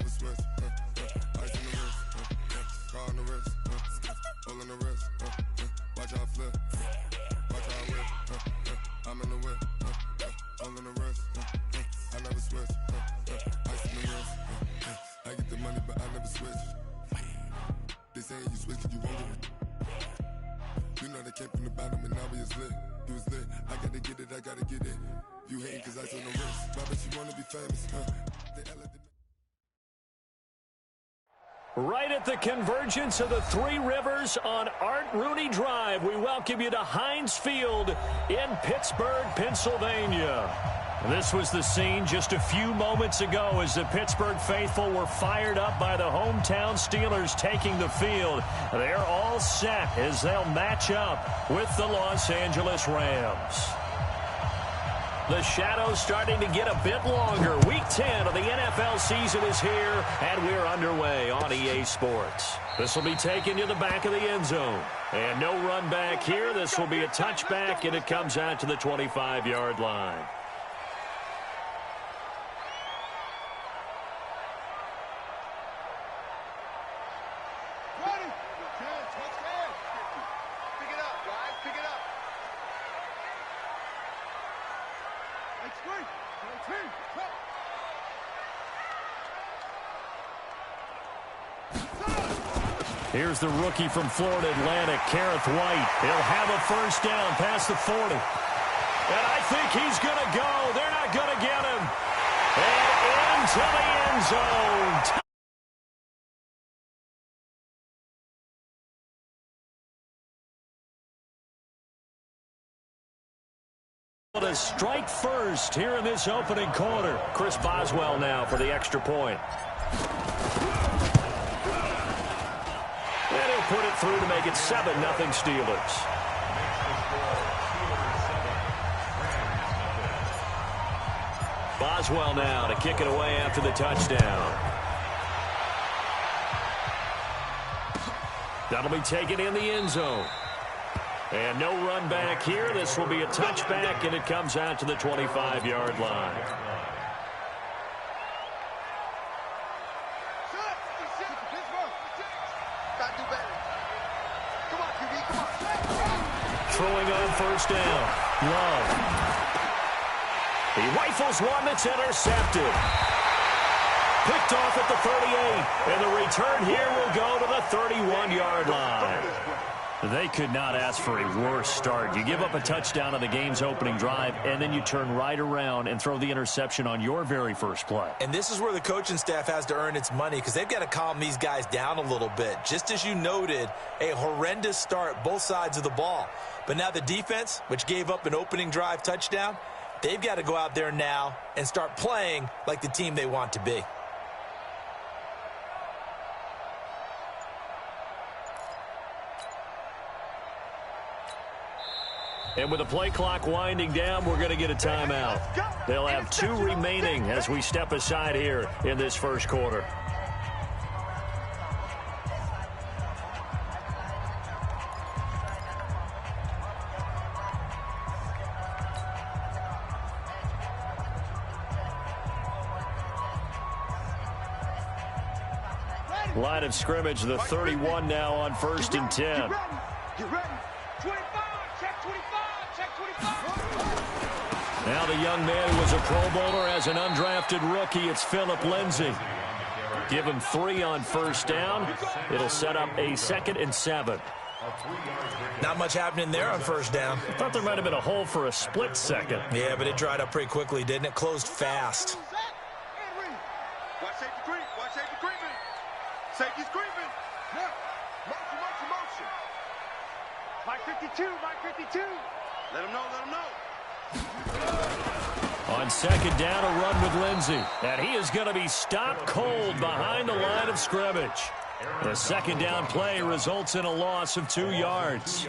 never switch. Ice in the wrist, car on the wrist, hole in the wrist. Watch how I flip, watch how I whip. I'm in the whip, hole in the wrist. I never switch. Ice in the wrist. I get the money, but I never switch. They saying you switch 'cause you won't get it. You know they came from the bottom and now we is lit. You was lit. I gotta get it, I gotta get it. You hating 'cause ice on the wrist. I bet you wanna be famous, They Right at the convergence of the Three Rivers on Art Rooney Drive, we welcome you to Heinz Field in Pittsburgh, Pennsylvania. This was the scene just a few moments ago as the Pittsburgh faithful were fired up by the hometown Steelers taking the field. They're all set as they'll match up with the Los Angeles Rams. The shadow's starting to get a bit longer. Week 10 of the NFL season is here, and we're underway on EA Sports. This will be taken to the back of the end zone. And no run back here. This will be a touchback, and it comes out to the 25-yard line. Here's the rookie from Florida Atlantic, Kareth White. He'll have a first down past the 40. And I think he's going to go. They're not going to get him. And into the end zone. To strike first here in this opening quarter. Chris Boswell now for the extra point. And he'll put it through to make it 7-0 Steelers. Boswell now to kick it away after the touchdown. That'll be taken in the end zone. And no run back here. This will be a touchback, and it comes out to the 25-yard line. Throwing on first down. Love. He rifles one that's intercepted. Picked off at the 38. And the return here will go to the 31-yard line. They could not ask for a worse start. You give up a touchdown on the game's opening drive, and then you turn right around and throw the interception on your very first play. And this is where the coaching staff has to earn its money because they've got to calm these guys down a little bit. Just as you noted, a horrendous start, both sides of the ball. But now the defense, which gave up an opening drive touchdown, they've got to go out there now and start playing like the team they want to be. And with the play clock winding down, we're going to get a timeout. They'll have 2 remaining as we step aside here in this first quarter. Line of scrimmage, the 31 now on 1st and 10. Get ready. 25, check 25, check 25. Now the young man who was a Pro Bowler as an undrafted rookie, it's Phillip Lindsay. Give him 3 on first down. It'll set up a 2nd and 7. Not much happening there on first down. I thought there might have been a hole for a split second. Yeah, but it dried up pretty quickly, didn't it? Closed fast. Watch safety creep. Watch safety creeping. Safety's creeping. Now, motion. Mike 52, Mike 52. Let him know, let him know. On 2nd down, a run with Lindsay. And he is going to be stopped cold behind the line of scrimmage. The 2nd down play results in a loss of 2 yards.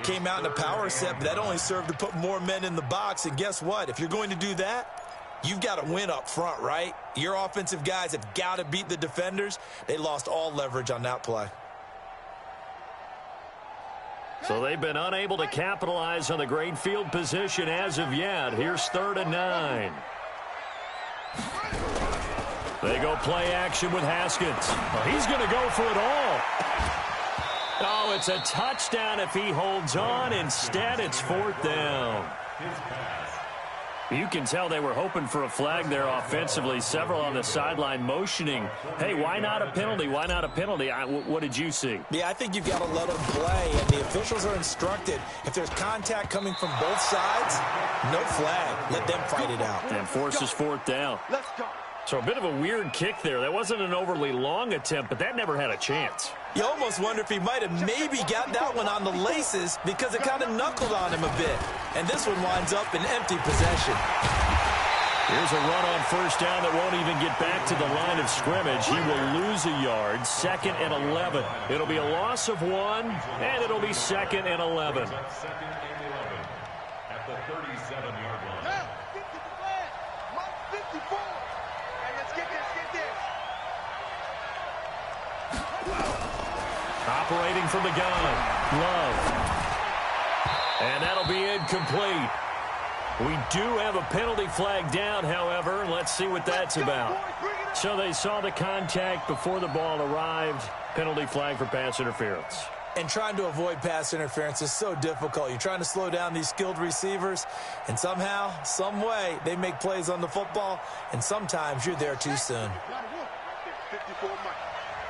Came out in a power set, but that only served to put more men in the box. And guess what? If you're going to do that, you've got to win up front, right? Your offensive guys have got to beat the defenders. They lost all leverage on that play. So they've been unable to capitalize on the great field position as of yet. Here's 3rd and 9. The They go play action with Haskins. Well, he's going to go for it all. Oh, it's a touchdown if he holds on. Instead, it's 4th down. You can tell they were hoping for a flag there offensively. Several on the sideline motioning, hey, why not a penalty? Why not a penalty? What did you see? Yeah, I think you've got to let them play, and the officials are instructed. If there's contact coming from both sides, no flag. Let them fight it out. And forces 4th down. Let's go. So a bit of a weird kick there. That wasn't an overly long attempt, but that never had a chance. You almost wonder if he might have maybe got that one on the laces because it kind of knuckled on him a bit. And this one winds up in empty possession. Here's a run on 1st down that won't even get back to the line of scrimmage. He will lose a yard. 2nd and 11. It'll be a loss of 1, and it'll be 2nd and 11. At the 37-yard line. Now, get to the flag. Mark 54. And let's get this, get this. Operating from the gun, Love. And that'll be incomplete. We do have a penalty flag down, however. Let's see what that's about. So they saw the contact before the ball arrived. Penalty flag for pass interference. And trying to avoid pass interference is so difficult. You're trying to slow down these skilled receivers, and somehow, some way, they make plays on the football, and sometimes you're there too soon. 54 Mike.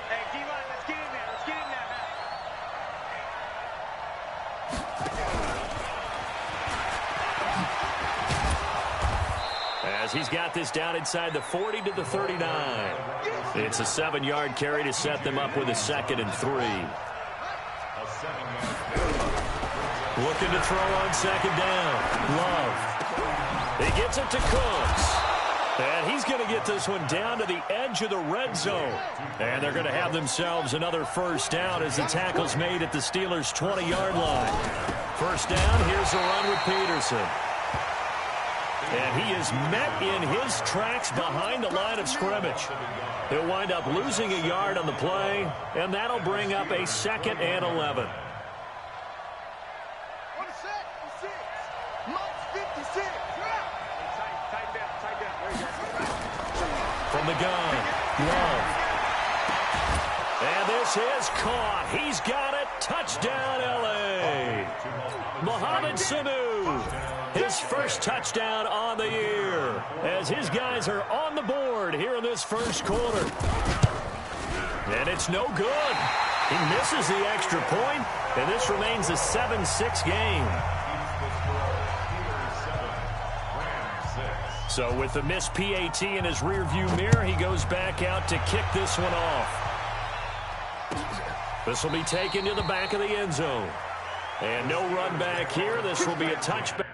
Hey, D-line, let's get in there. Let's get in there now. As he's got this down inside the 40 to the 39. It's a 7-yard carry to set them up with a 2nd and 3. Looking to throw on 2nd down. Love. He gets it to Cooks. And he's going to get this one down to the edge of the red zone. And they're going to have themselves another 1st down as the tackle's made at the Steelers' 20-yard line. 1st down, here's a run with Peterson. And he is met in his tracks behind the line of scrimmage. He'll wind up losing a yard on the play, and that'll bring up a 2nd and 11. On the set, 6. Mike's 56. Tight down. There you go. From the gun, Love. And this is caught. He's got it. Touchdown, L.A. Mohamed Sanu. His 1st touchdown on the year as his guys are on the board here in this 1st quarter. And it's no good. He misses the extra point, and this remains a 7-6 game. So with the missed PAT in his rearview mirror, he goes back out to kick this one off. This will be taken to the back of the end zone. And no run back here. This will be a touchback.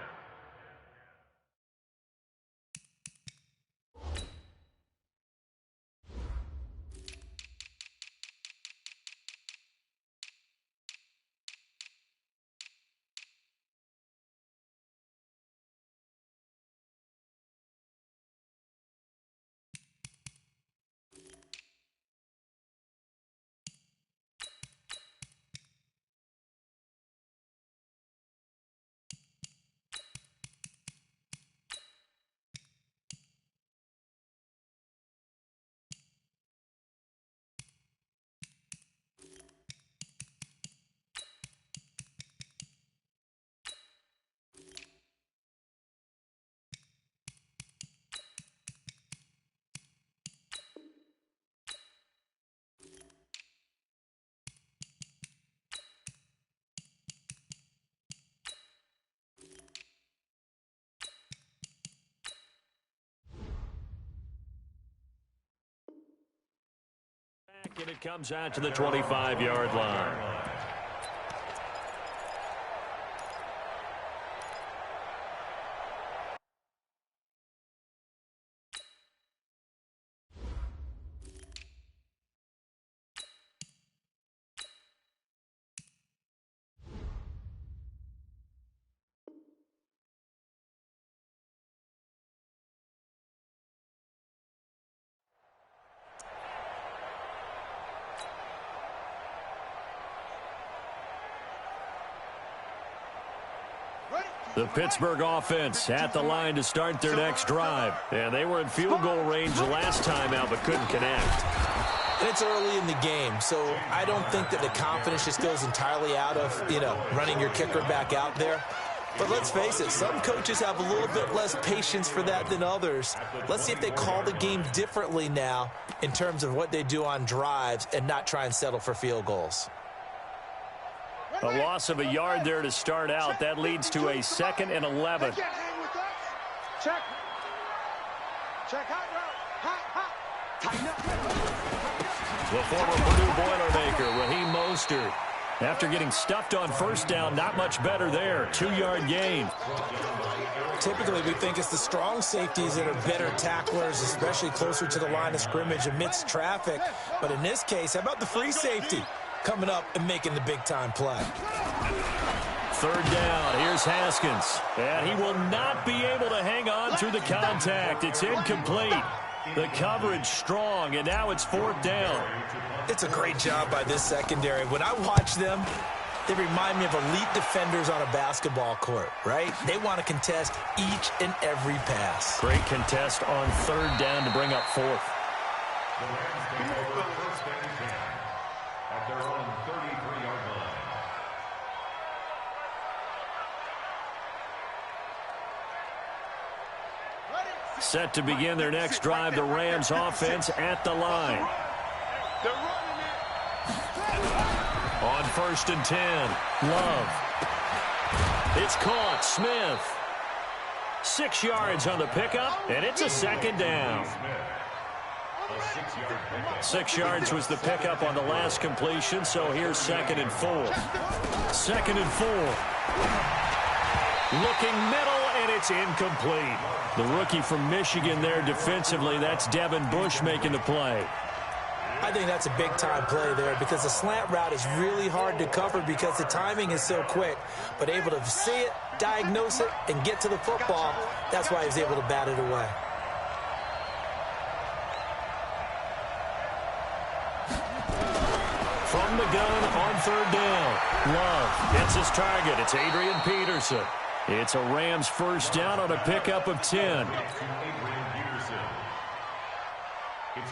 And it comes out to the 25-yard line. The Pittsburgh offense at the line to start their next drive. And they were in field goal range last time out but couldn't connect. And it's early in the game, so I don't think that the confidence just goes entirely out of, running your kicker back out there. But let's face it, some coaches have a little bit less patience for that than others. Let's see if they call the game differently now in terms of what they do on drives and not try and settle for field goals. A loss of a yard there to start out. That leads to a 2nd and 11. Check. Check hot route. Hot. Tighten up. The former Purdue Boilermaker, Raheem Mostert. After getting stuffed on first down, not much better there. 2-yard gain. Typically, we think it's the strong safeties that are better tacklers, especially closer to the line of scrimmage amidst traffic. But in this case, how about the free safety coming up and making the big-time play? 3rd down. Here's Haskins. And he will not be able to hang on through the contact. It's incomplete. The coverage strong, and now it's 4th down. It's a great job by this secondary. When I watch them, they remind me of elite defenders on a basketball court, right? They want to contest each and every pass. Great contest on 3rd down to bring up 4th. At their own 33-yard line. Set to begin their next drive, the Rams offense at the line. On 1st and 10, Love. It's caught, Smith. 6 yards on the pickup, and it's a 2nd down. 6 yards was the pickup on the last completion, so here's 2nd and 4. 2nd and 4. Looking middle, and it's incomplete. The rookie from Michigan there defensively, that's Devin Bush making the play. I think that's a big-time play there because the slant route is really hard to cover because the timing is so quick. But able to see it, diagnose it, and get to the football, that's why he was able to bat it away. From the gun on 3rd down. Love hits his target. It's Adrian Peterson. It's a Rams 1st down on a pickup of 10.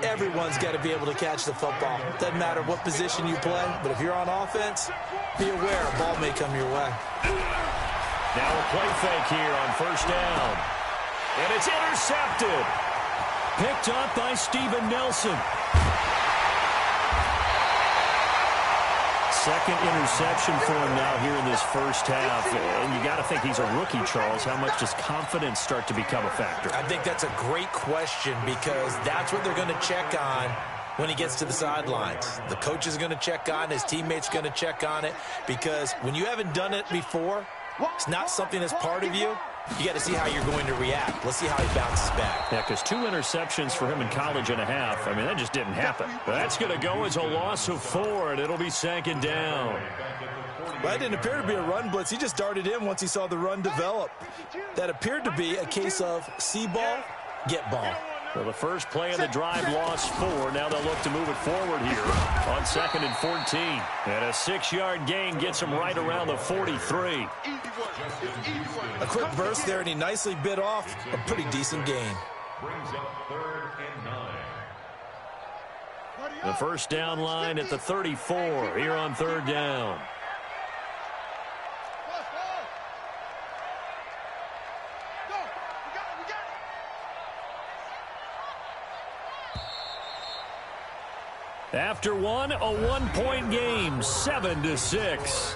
Everyone's got to be able to catch the football. Doesn't matter what position you play, but if you're on offense, be aware a ball may come your way. Now a play fake here on 1st down. And it's intercepted. Picked up by Steven Nelson. 2nd interception for him now here in this 1st half. And you got to think he's a rookie, Charles. How much does confidence start to become a factor? I think that's a great question because that's what they're going to check on when he gets to the sidelines. The coach is going to check on it. His teammates going to check on it because when you haven't done it before, it's not something that's part of you. You got to see how you're going to react. Let's see how he bounces back. Yeah, because 2 interceptions for him in college and a half. I mean, that just didn't happen. That's going to go as a loss of 4, and it'll be 2nd down. Well, it didn't appear to be a run blitz. He just darted in once he saw the run develop. That appeared to be a case of see ball, get ball. Well, the first play of the drive lost 4. Now they'll look to move it forward here on 2nd and 14. And a 6-yard gain gets him right around the 43. A quick burst there, and he nicely bit off a pretty decent gain. Brings up 3rd and 9. The 1st down line at the 34 here on 3rd down. After one, a 1-point game, 7-6.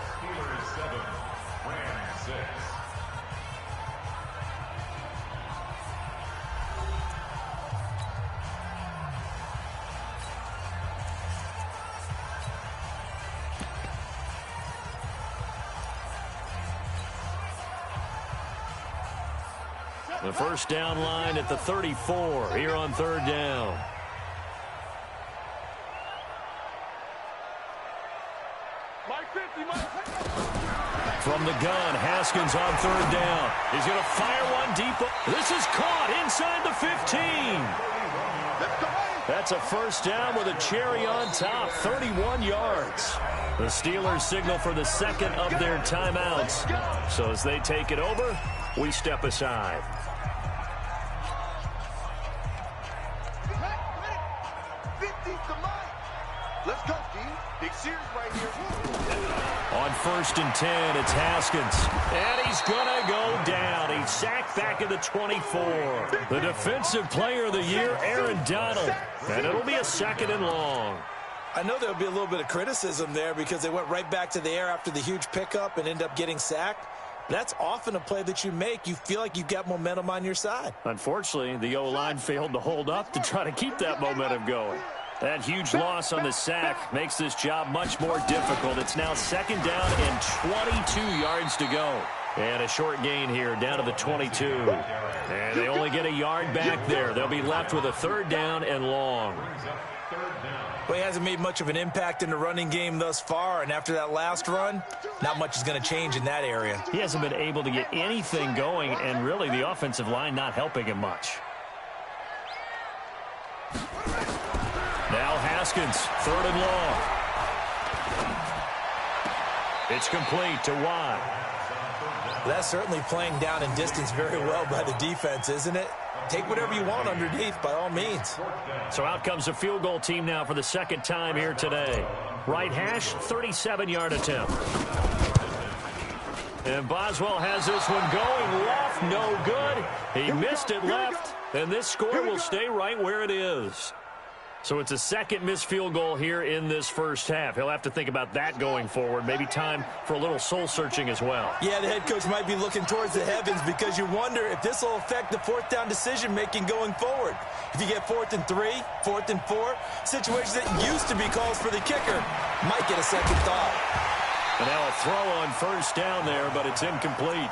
The 1st down line at the 34 here on 3rd down. From the gun, Haskins on 3rd down. He's going to fire one deep. This is caught inside the 15. Let's go. That's a first down with a cherry on top, 31 yards. The Steelers signal for the second of their timeouts. So as they take it over, we step aside. Let's go, Steve. Big series right here. On 1st and 10, it's Haskins. And he's going to go down. He's sacked back at the 24. The Defensive Player of the Year, Aaron Donald. And it'll be a 2nd and long. I know there'll be a little bit of criticism there because they went right back to the air after the huge pickup and end up getting sacked. That's often a play that you make. You feel like you've got momentum on your side. Unfortunately, the O-line failed to hold up to try to keep that momentum going. That huge loss on the sack makes this job much more difficult. It's now 2nd down and 22 yards to go. And a short gain here down to the 22. And they only get a yard back there. They'll be left with a 3rd down and long. Well, he hasn't made much of an impact in the running game thus far, and after that last run, not much is going to change in that area. He hasn't been able to get anything going, and really the offensive line not helping him much. Now Haskins, 3rd and long. It's complete to Watt. That's certainly playing down in distance very well by the defense, isn't it? Take whatever you want underneath, by all means. So out comes the field goal team now for the 2nd time here today. Right hash, 37-yard attempt. And Boswell has this one going left, no good. He missed it left, and this score will stay right where it is. So it's a 2nd missed field goal here in this first half. He'll have to think about that going forward. Maybe time for a little soul-searching as well. Yeah, the head coach might be looking towards the heavens because you wonder if this will affect the 4th down decision-making going forward. If you get 4th and 3, 4th and 4, situations that used to be calls for the kicker might get a second thought. And now a throw on 1st down there, but it's incomplete.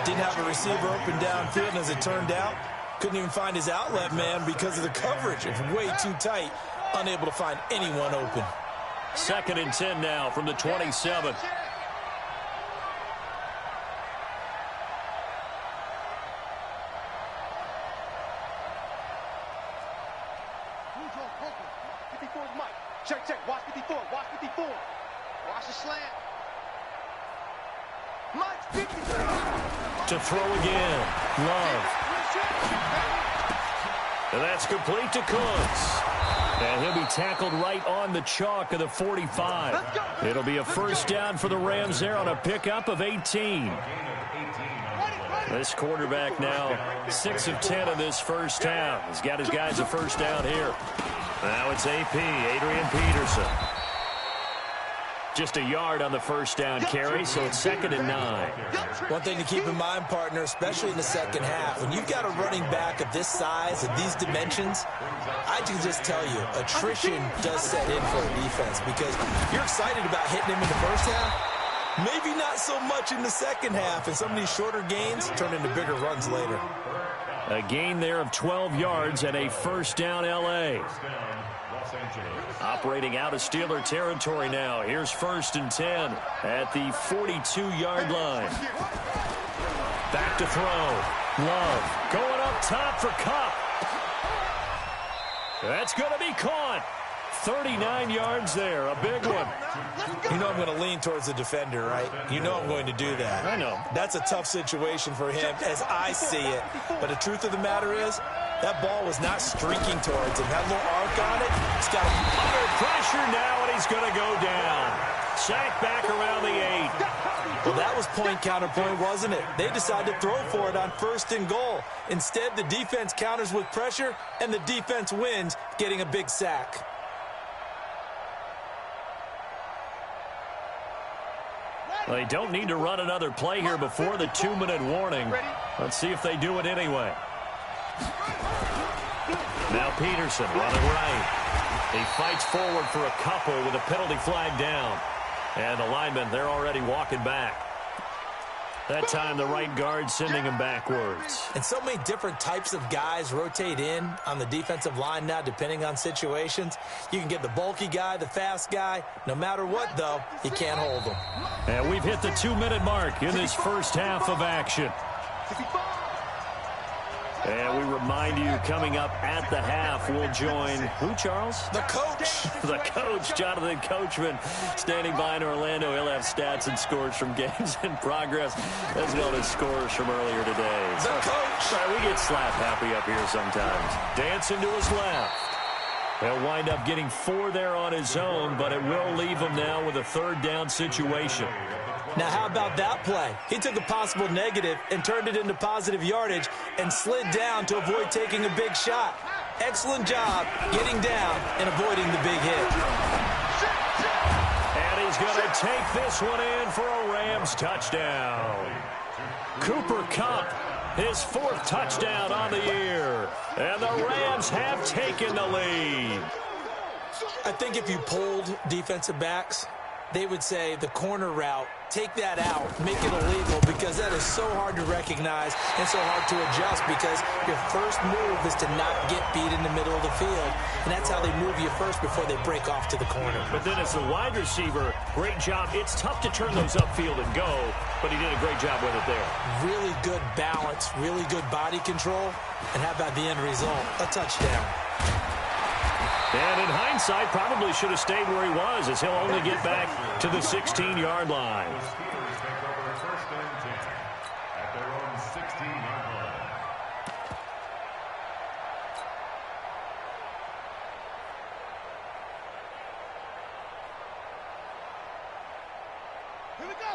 Didn't have a receiver open downfield, and as it turned out, couldn't even find his outlet man because of the coverage. It's way too tight, unable to find anyone open. 2nd and 10 now from the 27. Check, check. Watch 54. Watch 54. Watch the slant. Mike's 53. To throw again. Love. And that's complete to Cooks. And he'll be tackled right on the chalk of the 45. It'll be a 1st down for the Rams there on a pickup of 18. This quarterback now 6 of 10 in this first half. He's got his guys a 1st down here. Now it's AP, Adrian Peterson. Just a yard on the 1st down carry, so it's 2nd and 9. One thing to keep in mind, partner, especially in the second half, when you've got a running back of this size, of these dimensions, I can just tell you, attrition does set in for a defense because you're excited about hitting him in the first half. Maybe not so much in the second half, and some of these shorter gains turn into bigger runs later. A gain there of 12 yards and a 1st down L.A. Operating out of Steeler territory now. Here's 1st and 10 at the 42-yard line. Back to throw. Love going up top for Kupp. That's going to be caught. 39 yards there, a big one. You know I'm going to lean towards the defender, right? You know I'm going to do that. I know. That's a tough situation for him as I see it. But the truth of the matter is, that ball was not streaking towards him. That little arc on it, it's got him under pressure now, and he's going to go down. Sacked back around the 8. Well, that was point counterpoint, wasn't it? They decided to throw for it on 1st and goal. Instead, the defense counters with pressure, and the defense wins, getting a big sack. They don't need to run another play here before the 2-minute warning. Let's see if they do it anyway. Now Peterson running right. He fights forward for a couple with a penalty flag down. And the linemen, they're already walking back. That time the right guard sending him backwards. And so many different types of guys rotate in on the defensive line now depending on situations. You can get the bulky guy, the fast guy. No matter what, though, you can't hold them. And we've hit the 2-minute mark in this first half of action. And we remind you, coming up at the half, we'll join who, Charles? The coach. The coach, Jonathan Coachman, standing by in Orlando. He'll have stats and scores from games in progress, as well as scores from earlier today. The coach. Sorry, we get slap happy up here sometimes. Dancing to his left. He'll wind up getting 4 there on his own, but it will leave him now with a 3rd down situation. Now, how about that play? He took a possible negative and turned it into positive yardage and slid down to avoid taking a big shot. Excellent job getting down and avoiding the big hit. And he's going to take this one in for a Rams touchdown. Cooper Kupp, his 4th touchdown on the year. And the Rams have taken the lead. I think if you polled defensive backs, they would say the corner route, take that out, make it illegal, because that is so hard to recognize and so hard to adjust, because your first move is to not get beat in the middle of the field, and that's how they move you first before they break off to the corner. But then as the wide receiver, great job. It's tough to turn those upfield and go, but he did a great job with it there. Really good balance, really good body control, and how about the end result? A touchdown. And in hindsight, probably should have stayed where he was, as he'll only get back to the 16-yard line. Steelers take over 1st and 10 at their own 16-yard line.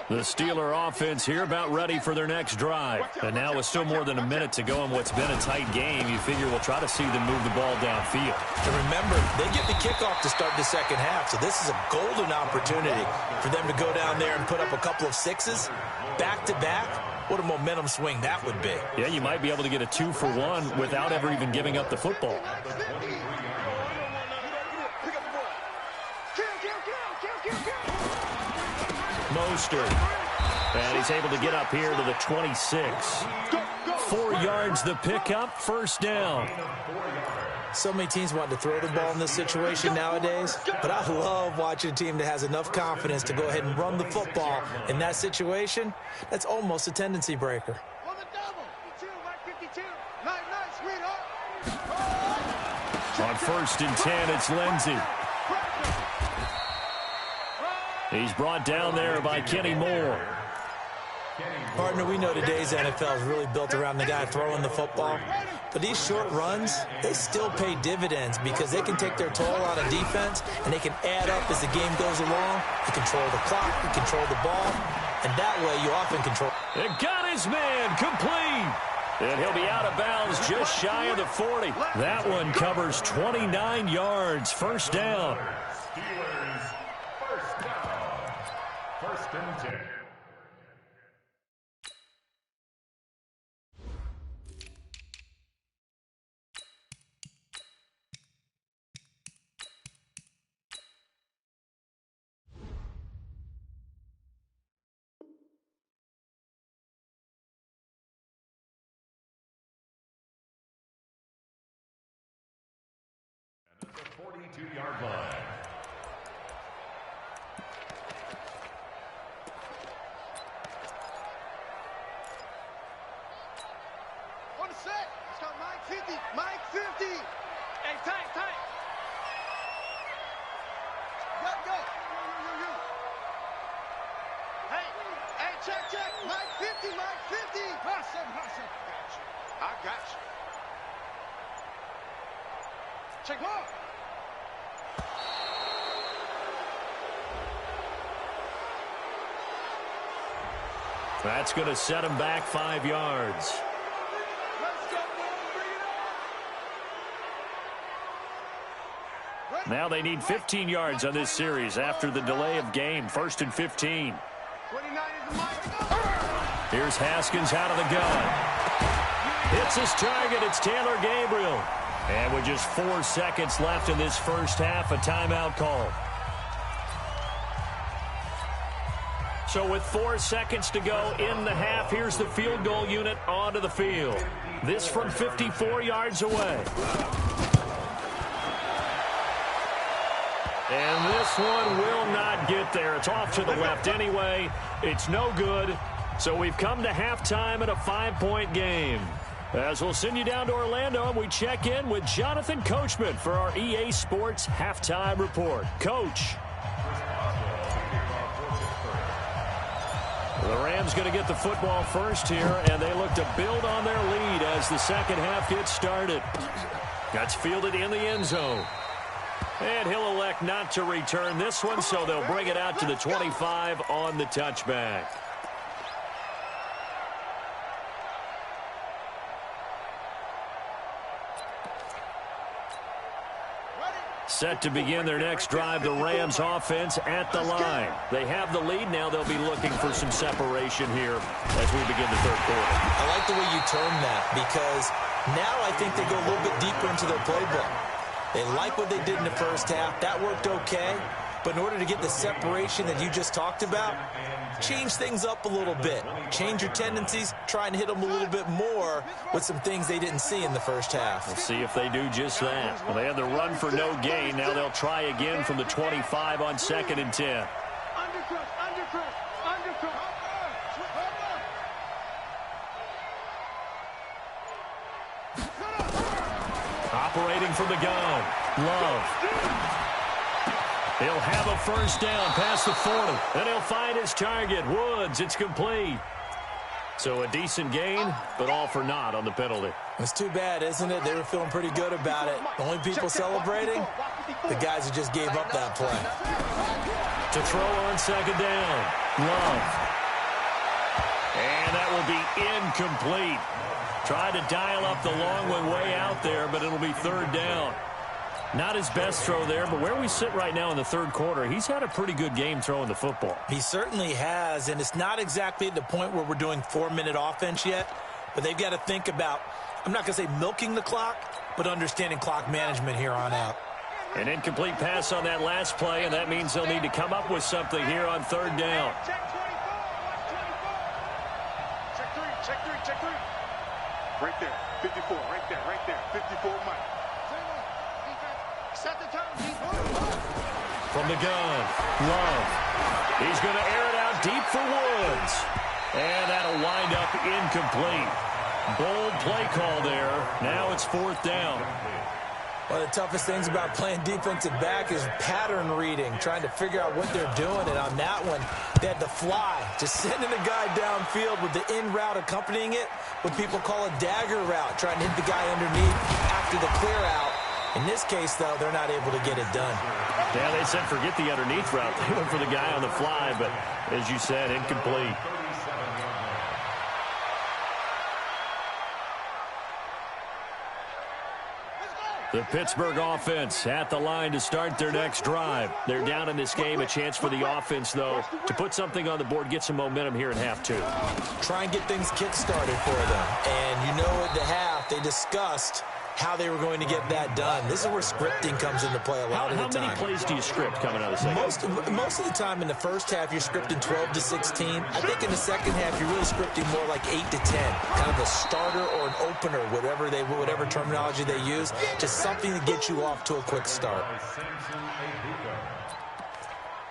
The Steeler offense here about ready for their next drive. And now with still more than a minute to go in what's been a tight game, you figure we'll try to see them move the ball downfield. And remember, they get the kickoff to start the second half, so this is a golden opportunity for them to go down there and put up a couple of 6s back-to-back. What a momentum swing that would be. Yeah, you might be able to get a 2-for-1 without ever even giving up the football. Mostert. And he's able to get up here to the 26. 4 yards the pickup, 1st down. So many teams want to throw the ball in this situation nowadays, but I love watching a team that has enough confidence to go ahead and run the football in that situation. That's almost a tendency breaker. On 1st and 10, it's Lindsey. He's brought down there by Kenny Moore. Partner, we know today's NFL is really built around the guy throwing the football. But these short runs, they still pay dividends because they can take their toll on a defense and they can add up as the game goes along. You control the clock, you control the ball, and that way you often control. It got his man complete. And he'll be out of bounds just shy of the 40. That one covers 29 yards, 1st down. Steelers 1st down. 1st and 10. At the 42-yard line. On the set. It's got Mike 50. Mike 50. Hey, tank. Go. Hey, check. Mike 50. Hustle. I got you. Check one. That's going to set him back 5 yards. Now they need 15 yards on this series after the delay of game. 1st and 15. 29 is the mic. Here's Haskins out of the gun. Hits his target. It's Taylor Gabriel. And with just 4 seconds left in this first half, a timeout call. So with 4 seconds to go in the half, here's the field goal unit onto the field. This from 54 yards away. And this one will not get there. It's off to the left anyway. It's no good. So we've come to halftime at a 5-point game. As we'll send you down to Orlando, and we check in with Jonathan Coachman for our EA Sports Halftime Report. Coach. The Rams going to get the football first here, and they look to build on their lead as the second half gets started. That's fielded in the end zone. And he'll elect not to return this one, so they'll bring it out to the 25 on the touchback. Set to begin their next drive, the Rams offense at the line. They have the lead. Now they'll be looking for some separation here as we begin the third quarter. I like the way you term that, because now I think they go a little bit deeper into their playbook. They like what they did in the first half. That worked okay. But in order to get the separation that you just talked about, change things up a little bit. Change your tendencies. Try and hit them a little bit more with some things they didn't see in the first half. We'll see if they do just that. Well, they had the run for no gain. Now they'll try again from the 25 on 2nd and 10. Operating from the gun. Love. He'll have a first down past the 40. Then he'll find his target. Woods, it's complete. So a decent gain, but all for naught on the penalty. It's too bad, isn't it? They were feeling pretty good about it. The only people celebrating, the guys who just gave up that play. To throw on 2nd down. Love. And that will be incomplete. Tried to dial up the long one way out there, but it'll be 3rd down. Not his best throw there, but where we sit right now in the third quarter, he's had a pretty good game throwing the football. He certainly has, and it's not exactly at the point where we're doing 4-minute offense yet, but they've got to think about, I'm not going to say milking the clock, but understanding clock management here on out. An incomplete pass on that last play, and that means they'll need to come up with something here on 3rd down. Check 3. Right there, 54, right there, 54 Mike. From the gun, Love. He's going to air it out deep for Woods. And that'll wind up incomplete. Bold play call there. Now it's 4th down. One of the toughest things about playing defensive back is pattern reading, trying to figure out what they're doing. And on that one, they had to fly, just sending a guy downfield with the in route accompanying it, what people call a dagger route, trying to hit the guy underneath after the clear out. In this case, though, they're not able to get it done. Yeah, they said forget the underneath route. They went for the guy on the fly, but as you said, incomplete. The Pittsburgh offense at the line to start their next drive. They're down in this game. A chance for the offense, though, to put something on the board, get some momentum here in half 2. Try and get things kick-started for them. And you know at the half, they discussed how they were going to get that done. This is where scripting comes into play a lot of the time. How many plays do you script coming out of the second? Most of the time in the first half, you're scripting 12 to 16. I think in the second half, you're really scripting more like 8 to 10. Kind of a starter or an opener, whatever terminology they use. Just something to get you off to a quick start.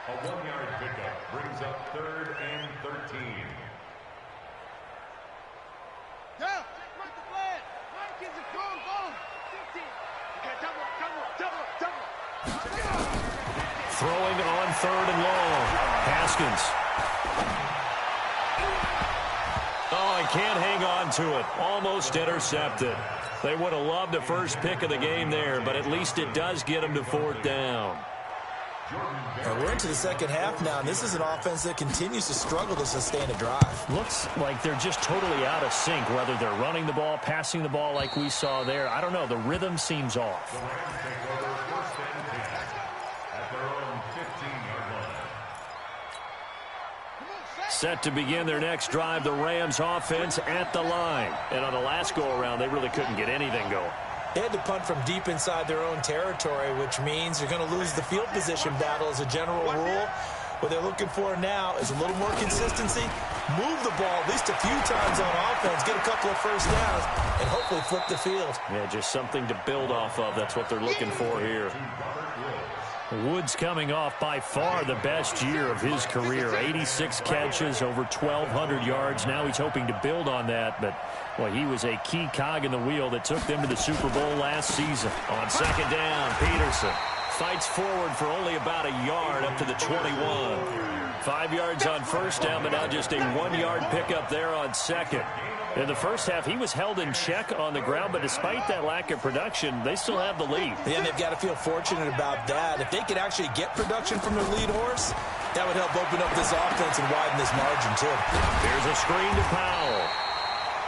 A 1-yard pickup brings up 3rd and 13. Throwing on 3rd and long. Haskins. Oh, he can't hang on to it. Almost intercepted. They would have loved the first pick of the game there, but at least it does get them to 4th down. And we're into the second half now, and this is an offense that continues to struggle to sustain a drive. Looks like they're just totally out of sync, whether they're running the ball, passing the ball like we saw there. I don't know. The rhythm seems off. Set to begin their next drive, the Rams offense at the line. And on the last go-around, they really couldn't get anything going. They had to punt from deep inside their own territory, which means you're going to lose the field position battle as a general rule. What they're looking for now is a little more consistency, move the ball at least a few times on offense, get a couple of first downs, and hopefully flip the field. Yeah, just something to build off of. That's what they're looking for here. Woods coming off by far the best year of his career. 86 catches, over 1,200 yards. Now he's hoping to build on that, but well, he was a key cog in the wheel that took them to the Super Bowl last season. On second down, Peterson fights forward for only about a yard up to the 21. 5 yards on first down, but now just a 1-yard pickup there on second. In the first half, he was held in check on the ground, but despite that lack of production, they still have the lead. Yeah, they've got to feel fortunate about that. If they could actually get production from their lead horse, that would help open up this offense and widen this margin, too. Here's a screen to Powell.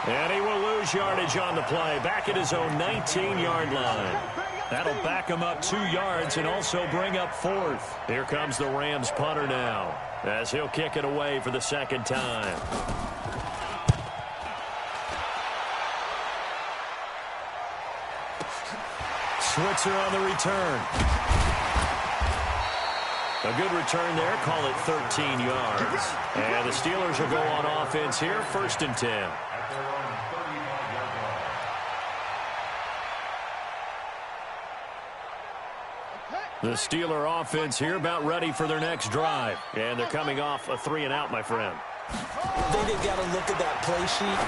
And he will lose yardage on the play, back at his own 19-yard line. That'll back him up 2 yards and also bring up fourth. Here comes the Rams punter now, as he'll kick it away for the second time. Switzer on the return. A good return there. Call it 13 yards. And the Steelers will go on offense here. 1st and 10. The Steeler offense here about ready for their next drive. And they're coming off a 3-and-out, my friend. I think they've got to look at that play sheet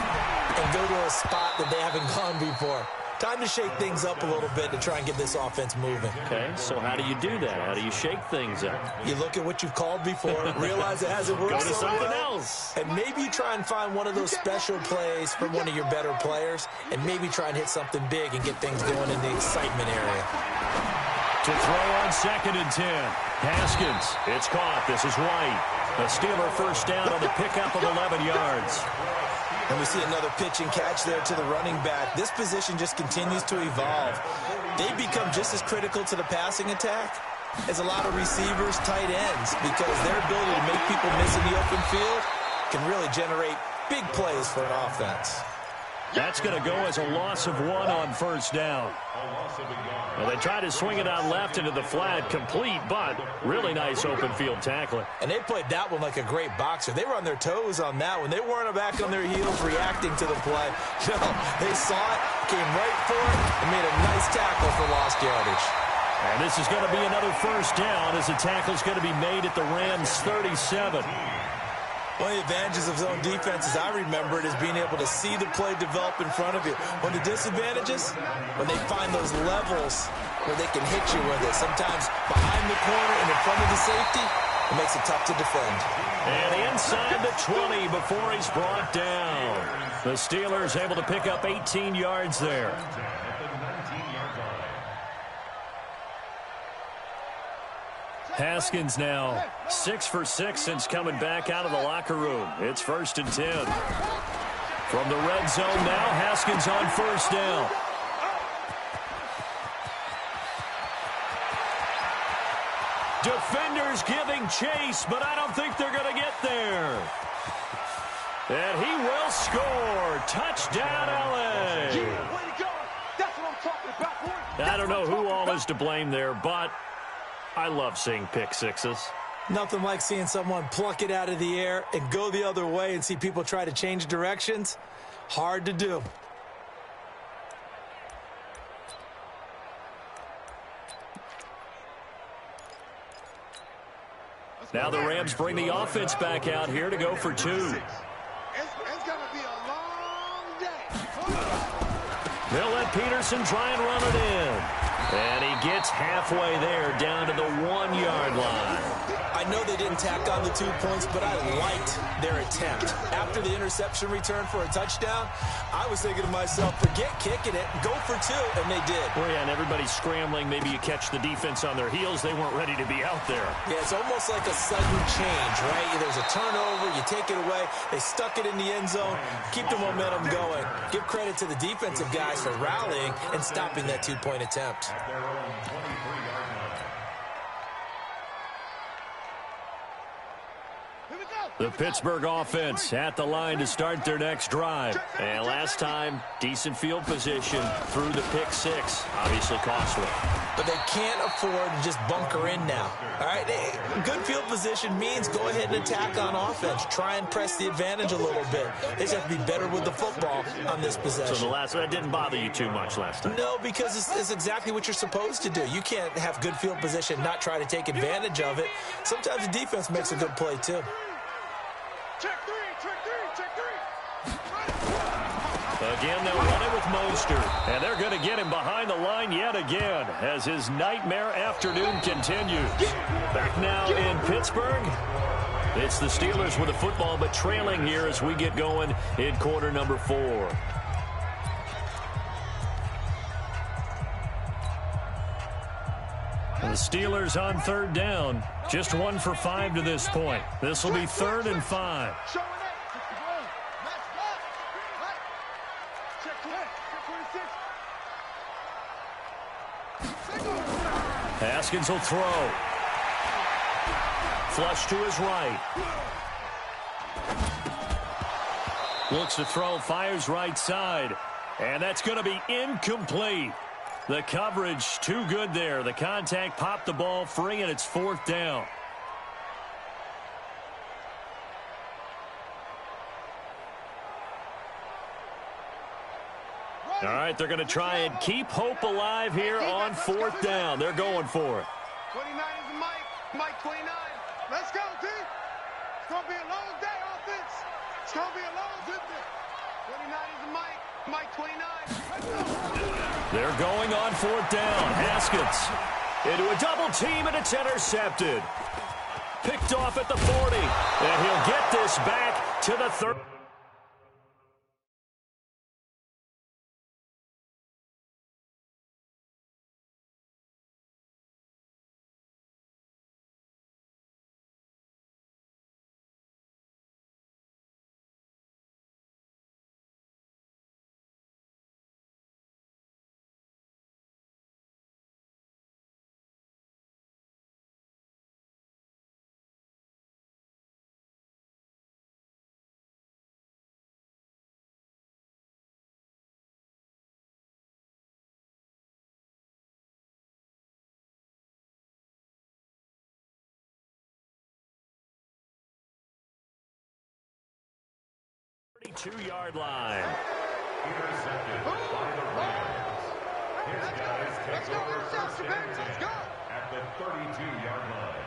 and go to a spot that they haven't gone before. Time to shake things up a little bit to try and get this offense moving. Okay, so how do you do that? How do you shake things up? You look at what you've called before, realize it hasn't worked. Go to something else. And maybe you try and find one of those special plays from one of your better players, and maybe try and hit something big and get things going in the excitement area. To throw on 2nd and 10. Haskins, it's caught. This is White. A Steeler first down on the pickup of 11 yards. And we see another pitch and catch there to the running back. This position just continues to evolve. They become just as critical to the passing attack as a lot of receivers, tight ends, because their ability to make people miss in the open field can really generate big plays for an offense. That's going to go as a loss of 1 on first down. Well, they try to swing it out left into the flat, complete, but really nice open field tackling. And they played that one like a great boxer. They were on their toes on that one. They weren't back on their heels reacting to the play. No, they saw it, came right for it, and made a nice tackle for lost yardage. And this is going to be another first down as the tackle's going to be made at the Rams' 37. One of the advantages of zone defense, as I remember it, is being able to see the play develop in front of you. One of the disadvantages, when they find those levels where they can hit you with it. Sometimes behind the corner and in front of the safety, it makes it tough to defend. And inside the 20 before he's brought down. The Steelers able to pick up 18 yards there. Haskins now 6 for 6 since coming back out of the locker room. It's 1st and 10. From the red zone now, Haskins on first down. Defenders giving chase, but I don't think they're going to get there. And he will score. Touchdown, LA. I don't know who all is to blame there, but I love seeing pick sixes. Nothing like seeing someone pluck it out of the air and go the other way and see people try to change directions. Hard to do. Now the Rams bring the offense back out here to go for 2. It's going to be a long day. They'll let Peterson try and run it in. And he gets halfway there down to the 1-yard line. I know they didn't tack on the 2 points, but I liked their attempt. After the interception return for a touchdown, I was thinking to myself, forget kicking it, go for 2, and they did. Well, yeah, and everybody's scrambling. Maybe you catch the defense on their heels. They weren't ready to be out there. Yeah, it's almost like a sudden change, right? There's a turnover, you take it away, they stuck it in the end zone, keep the momentum going. Give credit to the defensive guys for rallying and stopping that 2-point attempt. At their own 23-yard line. Here we go. The Pittsburgh offense at the line to start their next drive. And last time, decent field position through the pick six. Obviously costly. But they can't afford to just bunker in now. All right, good field position means go ahead and attack on offense. Try and press the advantage a little bit. They just have to be better with the football on this possession. So that didn't bother you too much last time? No, because it's exactly what you're supposed to do. You can't have good field position, not try to take advantage of it. Sometimes the defense makes a good play, too. Check three, check three, check three. Again, they'll run it with Mostert. And they're going to get him behind the line yet again as his nightmare afternoon continues. Back now in Pittsburgh. It's the Steelers with the football, but trailing here as we get going in quarter number 4. The Steelers on third down. Just 1 for 5 to this point. This will be 3rd and 5. Haskins will throw. Flush to his right. Looks to throw, fires right side. And that's going to be incomplete. The coverage too good there. The contact popped the ball free, and it's 4th down. All right, they're going to try and keep hope alive here on 4th down. They're going for it. 29 is Mike 29. Let's go, D. It's going to be a long day, offense. It's going to be a long day. 29 is Mike 29. They're going on 4th down. Haskins into a double team, and it's intercepted. Picked off at the 40, and he'll get this back to the 30. Yard line. Intercepted by the Rams. His guys take over first and 10 at the 32-yard line.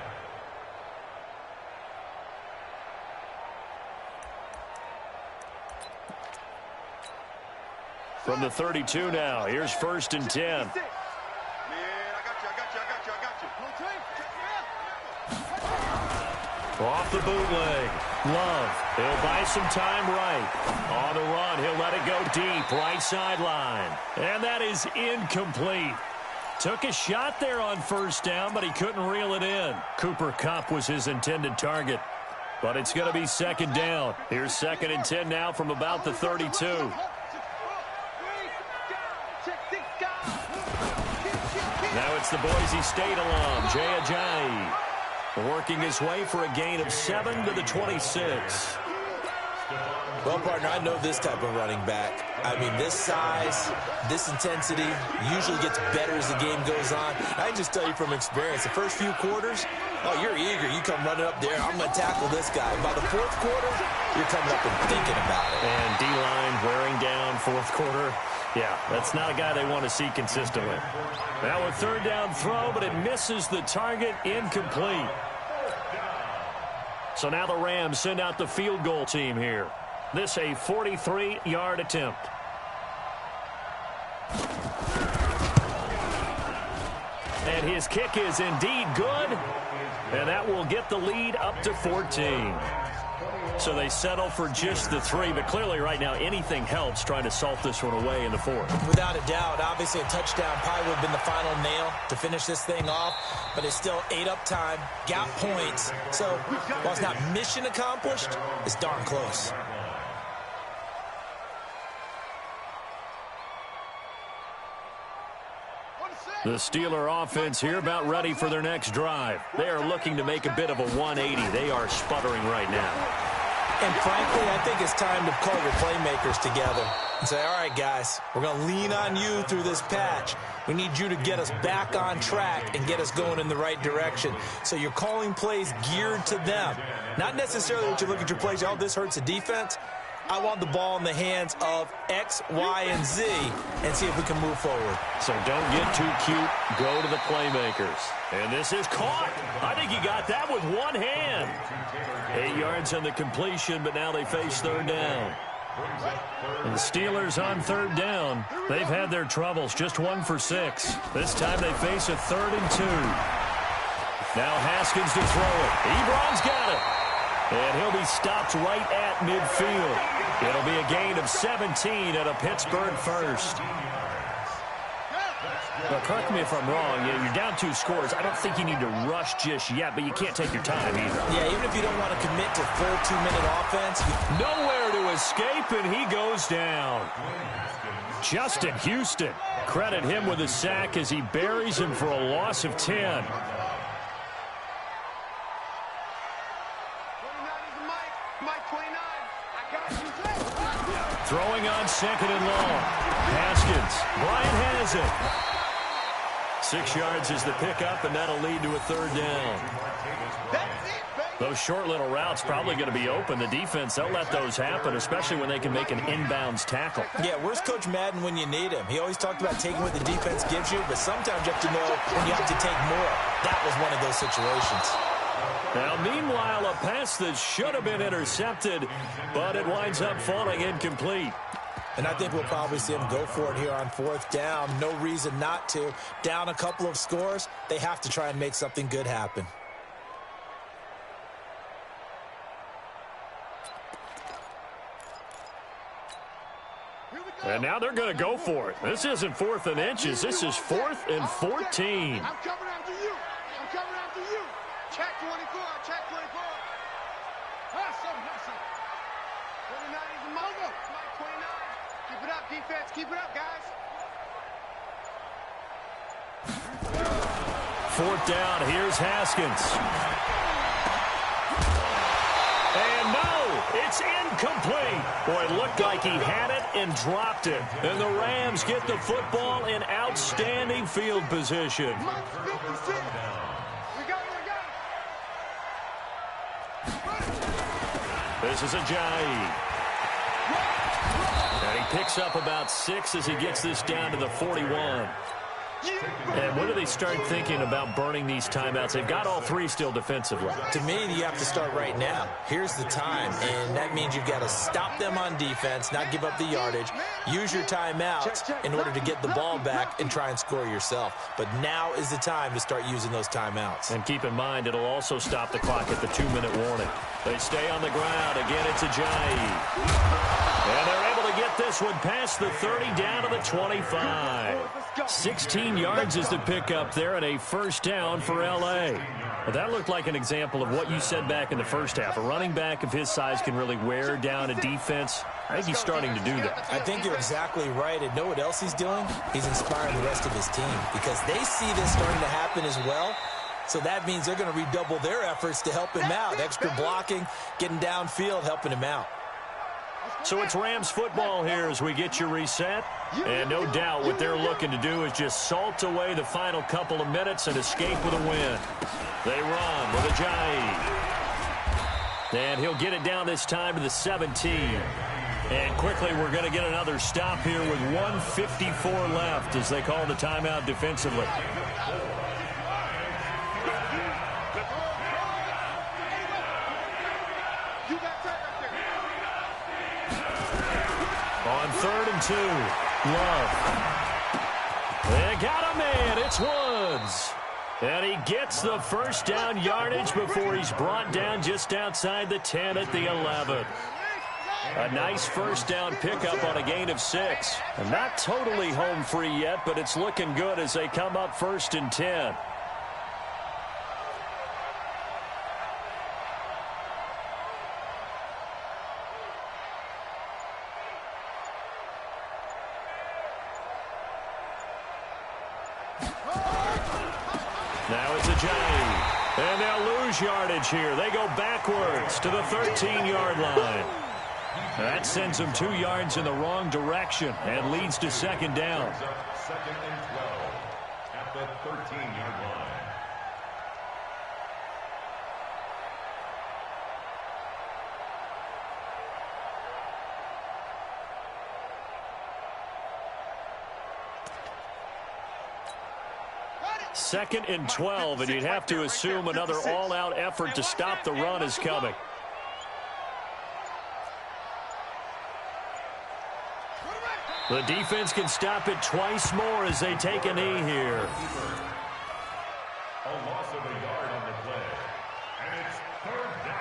From the 32 now, here's 1st and 10. Man, I got you. Off the bootleg. Love. He'll buy some time right. On the run, he'll let it go deep. Right sideline. And that is incomplete. Took a shot there on 1st down, but he couldn't reel it in. Cooper Kupp was his intended target. But it's going to be 2nd down. Here's 2nd and 10 now from about the 32. Now it's the Boise State alum, Jay Ajayi, working his way for a gain of 7 to the 26. Well, partner, I know this type of running back. I mean, this size, this intensity usually gets better as the game goes on. I can just tell you from experience, the first few quarters, oh, you're eager. You come running up there, I'm going to tackle this guy. By the 4th quarter, you're coming up and thinking about it. And D-line wearing down 4th quarter. Yeah, that's not a guy they want to see consistently. Now a 3rd down throw, but it misses the target, incomplete. So now the Rams send out the field goal team here. This a 43-yard attempt. And his kick is indeed good. And that will get the lead up to 14. So they settle for just the 3, but clearly right now anything helps trying to salt this one away in the 4th. Without a doubt, obviously a touchdown probably would have been the final nail to finish this thing off, but it's still ate up time, got points. So while it's not mission accomplished, it's darn close. The Steeler offense here about ready for their next drive. They are looking to make a bit of a 180. They are sputtering right now. And frankly, I think it's time to call your playmakers together and say, all right, guys, we're going to lean on you through this patch. We need you to get us back on track and get us going in the right direction. So you're calling plays geared to them. Not necessarily that you look at your plays, oh, this hurts the defense. I want the ball in the hands of X, Y, and Z and see if we can move forward. So don't get too cute. Go to the playmakers. And this is caught. I think he got that with one hand. 8 yards on the completion, but now they face third down. And the Steelers on third down. They've had their troubles, just 1 for 6. This time they face a 3rd and 2. Now Haskins to throw it. Ebron's got it. And he'll be stopped right at midfield. It'll be a gain of 17 at a Pittsburgh first. Well, correct me if I'm wrong. You're down 2 scores. I don't think you need to rush just yet, but you can't take your time either. Yeah, even if you don't want to commit to full 2-minute offense. Nowhere to escape, and he goes down. Justin Houston. Credit him with a sack as he buries him for a loss of 10. Throwing on 2nd and long. Haskins. Bryant has it. 6 yards is the pickup, and that'll lead to a 3rd down. Those short little routes probably going to be open. The defense, they'll let those happen, especially when they can make an inbounds tackle. Yeah, where's Coach Madden when you need him? He always talked about taking what the defense gives you, but sometimes you have to know when you have to take more. That was one of those situations. Now, meanwhile, a pass that should have been intercepted, but it winds up falling incomplete. And I think we'll probably see him go for it here on 4th down. No reason not to. Down a couple of scores, they have to try and make something good happen. And now they're going to go for it. This isn't 4th and inches. This is 4th and 14. I'm coming after you. I'm coming after you. Check 24. Check 24. Awesome. 29 is a mogo. Mike 29. Keep it up, defense. Keep it up, guys. 4th down. Here's Haskins. And no, it's incomplete. Boy, it looked like he had it and dropped it. And the Rams get the football in outstanding field position. This is Ajayi. And he picks up about 6 as he gets this down to the 41. And when do they start thinking about burning these timeouts? They've got all 3 still defensively. To me, you have to start right now. Here's the time, and that means you've got to stop them on defense, not give up the yardage, use your timeouts in order to get the ball back and try and score yourself. But now is the time to start using those timeouts. And keep in mind, it'll also stop the clock at the 2-minute warning. They stay on the ground. Again, it's Ajayi. And they're able to get this one past the 30 down to the 25. 16 yards is the pickup there and a 1st down for L.A. Well, that looked like an example of what you said back in the first half. A running back of his size can really wear down a defense. I think he's starting to do that. I think you're exactly right. And know what else he's doing? He's inspiring the rest of his team because they see this starting to happen as well. So that means they're going to redouble their efforts to help him out. Extra blocking, getting downfield, helping him out. So it's Rams football here as we get you reset. And no doubt what they're looking to do is just salt away the final couple of minutes and escape with a win. They run with Ajayi. And he'll get it down this time to the 17. And quickly we're going to get another stop here with 1:54 left as they call the timeout defensively. On 3rd and 2, Love. They got a man. It's Woods. And he gets the 1st down yardage before he's brought down just outside the 10 at the 11. A nice 1st down pickup on a gain of 6. And not totally home free yet, but it's looking good as they come up 1st and 10. Now it's Ajayi. And they'll lose yardage here. They go backwards to the 13-yard line. That sends them 2 yards in the wrong direction and leads to second down. Second and 12 at the 13-yard line. Second and 12, and you'd have to assume another all-out effort to stop the run is coming. The defense can stop it twice more as they take a knee here. A loss of a yard on the play, and it's third down.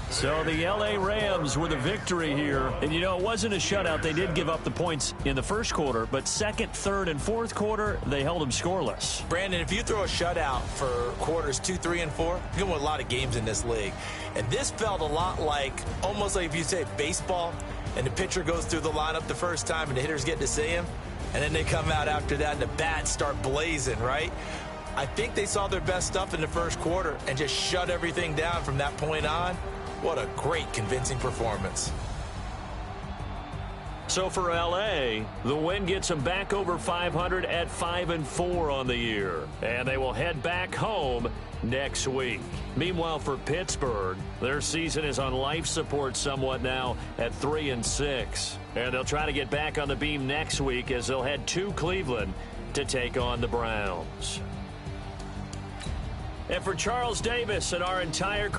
So the L.A. Rams with a victory here. And, it wasn't a shutout. They did give up the points in the first quarter, but second, third, and fourth quarter, they held them scoreless. Brandon, if you throw a shutout for quarters 2, 3, and 4, you're going to win a lot of games in this league. And this felt a lot like, almost like if you say baseball, and the pitcher goes through the lineup the first time and the hitters get to see him, and then they come out after that and the bats start blazing, right? I think they saw their best stuff in the first quarter and just shut everything down from that point on. What a great, convincing performance. So for L.A., the win gets them back over 500 at 5-4 on the year. And they will head back home next week. Meanwhile, for Pittsburgh, their season is on life support somewhat now at 3-6. And they'll try to get back on the beam next week as they'll head to Cleveland to take on the Browns. And for Charles Davis and our entire